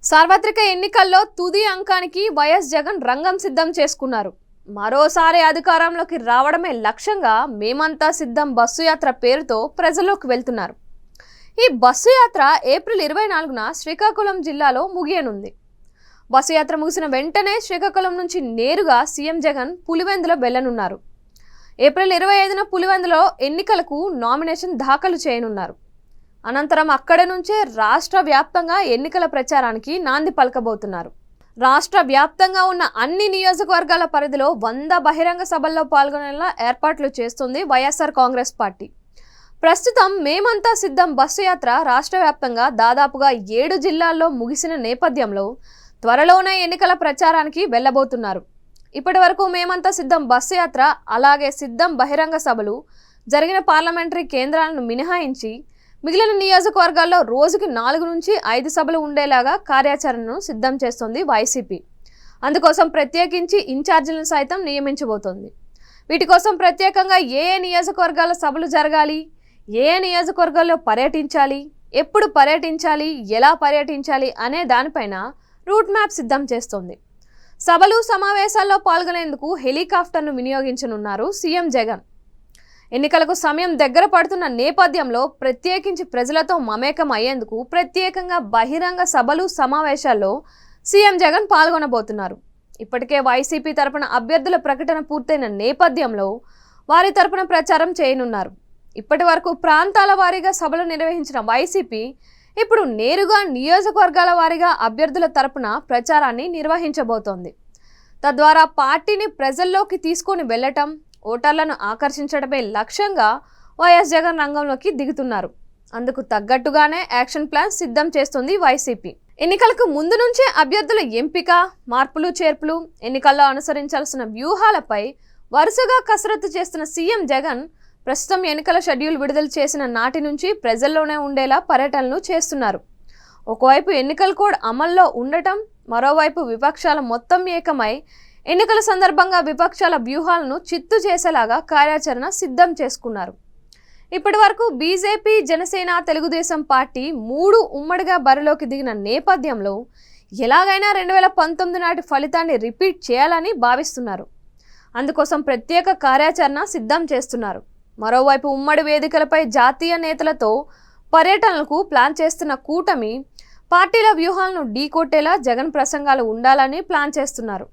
సార్వత్రిక ఎన్నికల్లో తుది అంకానికి వైఎస్ జగన్ రంగం సిద్ధం చేసుకున్నారు. మరోసారి అధికారంలోకి రావడమే లక్ష్యంగా మేమంతా సిద్ధం బస్సు యాత్ర పేరుతో ప్రజల్లోకి వెళ్తున్నారు. ఈ బస్సు యాత్ర ఏప్రిల్ 24న శ్రీకాకుళం జిల్లాలో ముగియనుంది. బస్సు యాత్ర ముగిసిన వెంటనే శ్రీకాకుళం నుంచి నేరుగా సీఎం జగన్ పులివెందుల వెళ్లనున్నారు. ఏప్రిల్ 25న పులివెందులో ఎన్నికలకు నామినేషన్ దాఖలు చేయనున్నారు. అనంతరం అక్కడి నుంచే రాష్ట్ర వ్యాప్తంగా ఎన్నికల ప్రచారానికి నాంది పలకబోతున్నారు. రాష్ట్ర వ్యాప్తంగా ఉన్న అన్ని నియోజకవర్గాల పరిధిలో 100 బహిరంగ సభల్లో పాల్గొనేలా ఏర్పాట్లు చేస్తుంది వైఎస్ఆర్ కాంగ్రెస్ పార్టీ. ప్రస్తుతం మేమంతా సిద్ధం బస్సు యాత్ర రాష్ట్ర వ్యాప్తంగా దాదాపుగా 7 జిల్లాల్లో ముగిసిన నేపథ్యంలో త్వరలోనే ఎన్నికల ప్రచారానికి వెళ్లబోతున్నారు. ఇప్పటి వరకు మేమంతా సిద్ధం బస్సు యాత్ర అలాగే సిద్ధం బహిరంగ సభలు జరిగిన పార్లమెంటరీ కేంద్రాలను మినహాయించి మిగిలిన నియోజకవర్గాల్లో రోజుకి 4 నుంచి 5 సభలు ఉండేలాగా కార్యాచరణను సిద్ధం చేస్తోంది వైసీపీ. అందుకోసం ప్రత్యేకించి ఇన్ఛార్జీలను సైతం నియమించబోతోంది. వీటి కోసం ప్రత్యేకంగా ఏ నియోజకవర్గాల సభలు జరగాలి, ఏ నియోజకవర్గాల్లో పర్యటించాలి, ఎప్పుడు పర్యటించాలి, ఎలా పర్యటించాలి అనే దానిపైన రూట్ మ్యాప్ సిద్ధం చేస్తోంది. సభలు సమావేశాల్లో పాల్గొనేందుకు హెలికాప్టర్ను వినియోగించనున్నారు సీఎం జగన్. ఎన్నికలకు సమయం దగ్గర పడుతున్న నేపథ్యంలో ప్రత్యేకించి ప్రజలతో మమేకం అయ్యేందుకు ప్రత్యేకంగా బహిరంగ సభలు సమావేశాల్లో సీఎం జగన్ పాల్గొనబోతున్నారు. ఇప్పటికే వైసీపీ తరపున అభ్యర్థుల ప్రకటన పూర్తయిన నేపథ్యంలో వారి తరపున ప్రచారం చేయనున్నారు. ఇప్పటి వరకు ప్రాంతాల వారీగా సభలు నిర్వహించిన వైసీపీ ఇప్పుడు నేరుగా నియోజకవర్గాల వారీగా అభ్యర్థుల తరపున ప్రచారాన్ని నిర్వహించబోతోంది. తద్వారా పార్టీని ప్రజల్లోకి తీసుకొని వెళ్లటం, ఓటర్లను ఆకర్షించడమే లక్ష్యంగా వైఎస్ జగన్ రంగంలోకి దిగుతున్నారు. అందుకు తగ్గట్టుగానే యాక్షన్ ప్లాన్ సిద్ధం చేస్తుంది వైసీపీ. ఎన్నికలకు ముందు నుంచే అభ్యర్థుల ఎంపిక, మార్పులు చేర్పులు, ఎన్నికల్లో అనుసరించాల్సిన వ్యూహాలపై వరుసగా కసరత్తు చేస్తున్న సీఎం జగన్ ప్రస్తుతం ఎన్నికల షెడ్యూల్ విడుదల చేసిన నాటి నుంచి ప్రజల్లోనే ఉండేలా పర్యటనలు చేస్తున్నారు. ఒకవైపు ఎన్నికల కోడ్ అమల్లో ఉండటం, మరోవైపు విపక్షాల మొత్తం ఏకమై ఎన్నికల సందర్భంగా విపక్షాల వ్యూహాలను చిత్తు చేసేలాగా కార్యాచరణ సిద్ధం చేసుకున్నారు. ఇప్పటి వరకు బీజేపీ, జనసేన, తెలుగుదేశం పార్టీ 3 ఉమ్మడిగా బరిలోకి దిగిన నేపథ్యంలో ఎలాగైనా 2019 నాటి ఫలితాన్ని రిపీట్ చేయాలని భావిస్తున్నారు. అందుకోసం ప్రత్యేక కార్యాచరణ సిద్ధం చేస్తున్నారు. మరోవైపు ఉమ్మడి వేదికలపై జాతీయ నేతలతో పర్యటనలకు ప్లాన్ చేస్తున్న కూటమి పార్టీల వ్యూహాలను ఢీకొట్టేలా జగన్ ప్రసంగాలు ఉండాలని ప్లాన్ చేస్తున్నారు.